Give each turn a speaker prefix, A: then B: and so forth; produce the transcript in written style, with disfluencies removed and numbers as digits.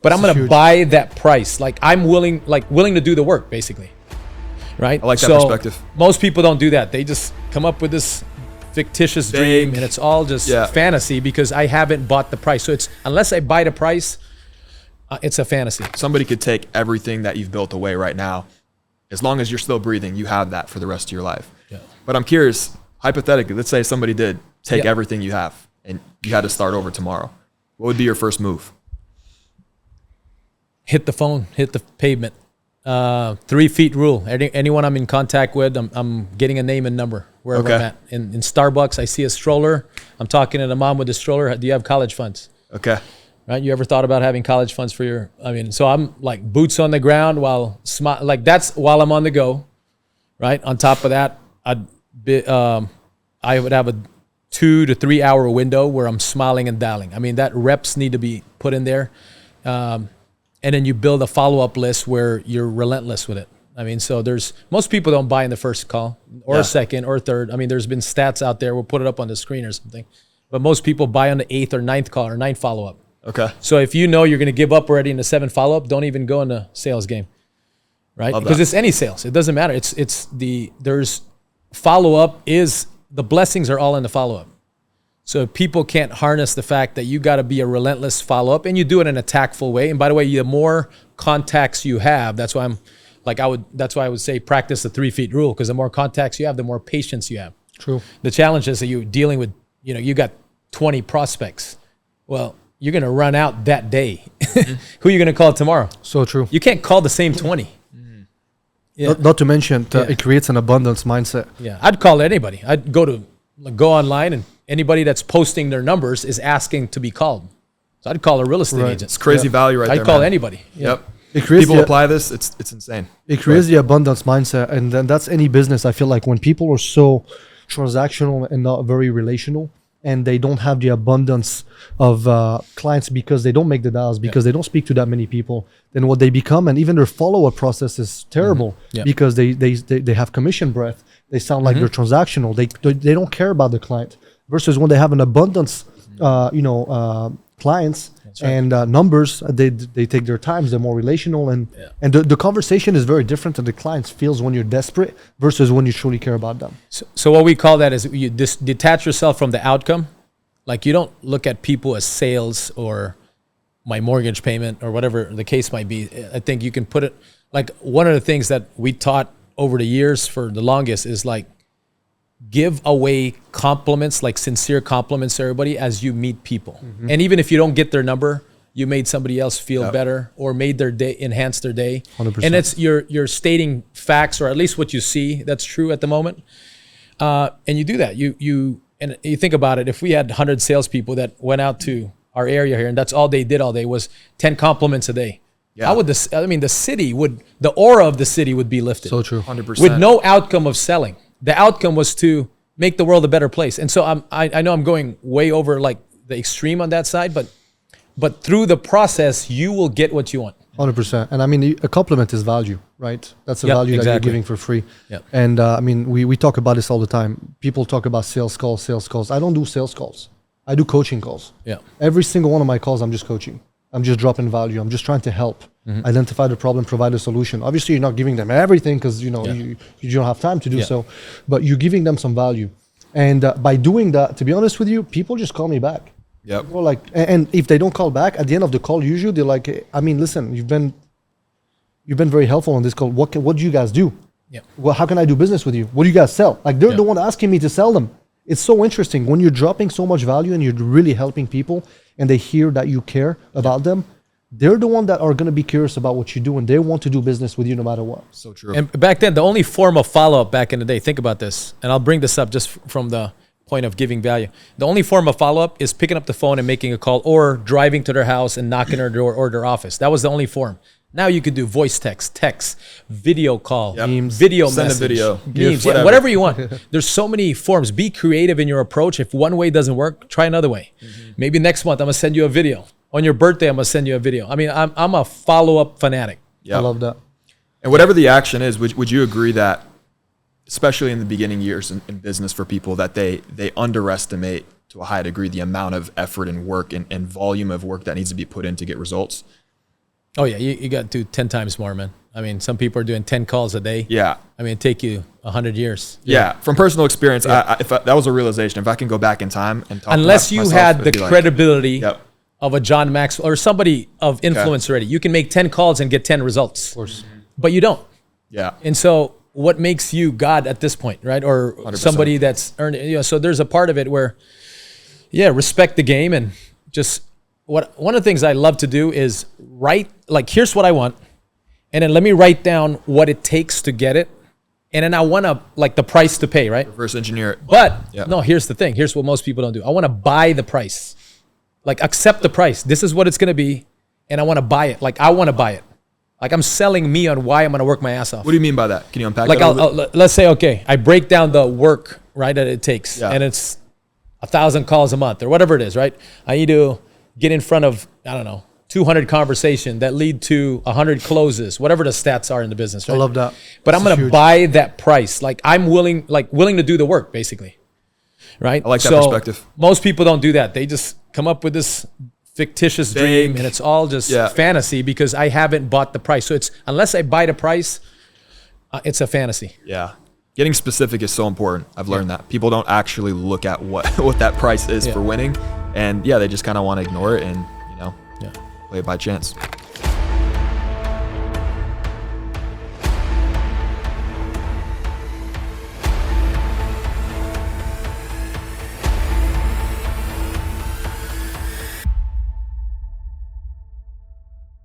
A: but I'm going to buy that price. Like I'm willing to do the work, basically. Right?
B: I like that perspective.
A: Most people don't do that. They just come up with this fictitious dream, and it's all just fantasy because I haven't bought the price. So it's unless I buy the price, it's a fantasy.
B: Somebody could take everything that you've built away right now. As long as you're still breathing, you have that for the rest of your life. Yeah. But I'm curious, hypothetically, let's say somebody did take everything you have and you had to start over tomorrow. What would be your first move?
A: Hit the phone, hit the pavement. 3 feet rule. Anyone I'm in contact with, I'm getting a name and number wherever I'm at. In Starbucks, I see a stroller. I'm talking to the mom with the stroller. Do you have college funds?
B: Okay.
A: Right? You ever thought about having college funds for your? I mean, so I'm like boots on the ground while that's while I'm on the go. Right. On top of that, I would have a 2 to 3 hour window where I'm smiling and dialing. I mean, that reps need to be put in there. And then you build a follow-up list where you're relentless with it. I mean, so most people don't buy in the first call or second or third. I mean, there's been stats out there. We'll put it up on the screen or something. But most people buy on the 8th or 9th call or 9th follow-up.
B: Okay.
A: So if you know you're going to give up already in the 7th follow-up, don't even go in the sales game, right? Because it's any sales. It doesn't matter. There's follow-up the blessings are all in the follow-up. So if people can't harness the fact that you got to be a relentless follow-up and you do it in a tactful way. And by the way, the more contacts you have, that's why I would say practice the 3 feet rule, because the more contacts you have, the more patience you have.
C: True.
A: The challenge is that you're dealing with, you got 20 prospects. Well, you're going to run out that day. Who are you going to call tomorrow?
C: So true.
A: You can't call the same 20.
C: Yeah. Not to mention, it creates an abundance mindset.
A: Yeah, I'd call anybody. I'd go online, and anybody that's posting their numbers is asking to be called. So I'd call a real estate agent.
B: It's crazy value right there.
A: I'd call anybody.
B: Yep. People apply this, it's insane.
C: It creates the abundance mindset, and then that's any business. I feel like when people are so transactional and not very relational, and they don't have the abundance of clients because they don't make the dials, because they don't speak to that many people, then what they become, and even their follow-up process is terrible because they have commission breath. They sound like they're transactional. They don't care about the client. Versus when they have an abundance, clients and numbers, they take their times. They're more relational, and the conversation is very different to the clients feels when you're desperate versus when you truly care about them.
A: So what we call that is you detach yourself from the outcome. Like you don't look at people as sales or my mortgage payment or whatever the case might be. I think you can put it like one of the things that we taught over the years for the longest is like give away compliments, like sincere compliments to everybody as you meet people. And even if you don't get their number, you made somebody else feel better or made their day, enhanced their day.
C: 100%.
A: And it's you're stating facts, or at least what you see that's true at the moment. And you do that. You think about it. If we had 100 salespeople that went out to our area here and that's all they did all day was 10 compliments a day. Yeah. How would the aura of the city would be lifted.
C: So true.
B: 100%.
A: With no outcome of selling. The outcome was to make the world a better place. And so I know I'm going way over like the extreme on that side, but through the process, you will get what you want.
C: 100%. And I mean, a compliment is value, right? That's a value that you're giving for free.
A: Yep.
C: And I mean, we talk about this all the time. People talk about sales calls. I don't do sales calls. I do coaching calls.
A: Yeah.
C: Every single one of my calls, I'm just coaching. I'm just dropping value. I'm just trying to help identify the problem, provide a solution. Obviously, you're not giving them everything because you don't have time to do so, but you're giving them some value. And by doing that, to be honest with you, people just call me back.
B: Yep.
C: People like, and if they don't call back at the end of the call, usually they're like, I mean, listen, you've been very helpful on this call. What do you guys do?
A: Yeah.
C: Well, how can I do business with you? What do you guys sell? Like they're the one asking me to sell them. It's so interesting when you're dropping so much value and you're really helping people and they hear that you care about them. They're the one that are going to be curious about what you do and they want to do business with you no matter what.
B: So true.
A: And back then, the only form of follow-up back in the day, think about this, and I'll bring this up just from the point of giving value. The only form of follow-up is picking up the phone and making a call or driving to their house and knocking their door or their office. That was the only form. Now you could do voice text, video call,
C: memes,
A: video
B: send
A: message,
B: a video,
A: memes, whatever you want. There's so many forms. Be creative in your approach. If one way doesn't work, try another way. Maybe next month I'm gonna send you a video. On your birthday, I'm gonna send you a video. I mean, I'm a follow-up fanatic.
B: Yep.
C: I love that.
B: And whatever the action is, would you agree that, especially in the beginning years in business for people, that they underestimate to a high degree the amount of effort and work and volume of work that needs to be put in to get results?
A: Oh yeah, you got to do 10 times more, man. I mean, some people are doing 10 calls a day.
B: Yeah.
A: I mean, it'd take you 100 years.
B: Yeah. From personal experience, that was a realization. If I can go back in time and talk
A: Unless
B: to
A: you
B: myself,
A: had the
B: it'd be like,
A: credibility
B: yep.
A: of a John Maxwell or somebody of influence already, you can make 10 calls and get 10 results. Of
C: course.
A: But you don't.
B: Yeah.
A: And so what makes you God at this point, right? Or
B: 100%.
A: somebody that's earned it. You know, so there's a part of it where, respect the game and just one of the things I love to do is write, like, here's what I want. And then let me write down what it takes to get it. And then I want to, like, the price to pay, right?
B: Reverse engineer it.
A: But no, here's the thing. Here's what most people don't do. I want to buy the price. Like, accept the price. This is what it's going to be. And I want to buy it. Like, I want to buy it. Like, I'm selling me on why I'm going to work my ass off.
B: What do you mean by that? Can you unpack
A: Like,
B: that?
A: let's say, okay, I break down the work, right, that it takes.
B: Yeah.
A: And it's 1,000 calls a month or whatever it is, right? I need to get in front of, 200 conversations that lead to 100 closes, whatever the stats are in the business, right?
C: I love that.
A: But I'm
C: This is
A: going to
C: huge.
A: buy that price. Like, I'm willing to do the work, basically. Right?
B: I like that
A: So
B: perspective.
A: most people don't do that. They just come up with this fictitious dream, and it's all just fantasy because I haven't bought the price. So it's, unless I buy the price, it's a fantasy.
B: Yeah. Getting specific is so important. I've learned that. People don't actually look at what that price is for winning. And they just kind of want to ignore it and, play it by chance.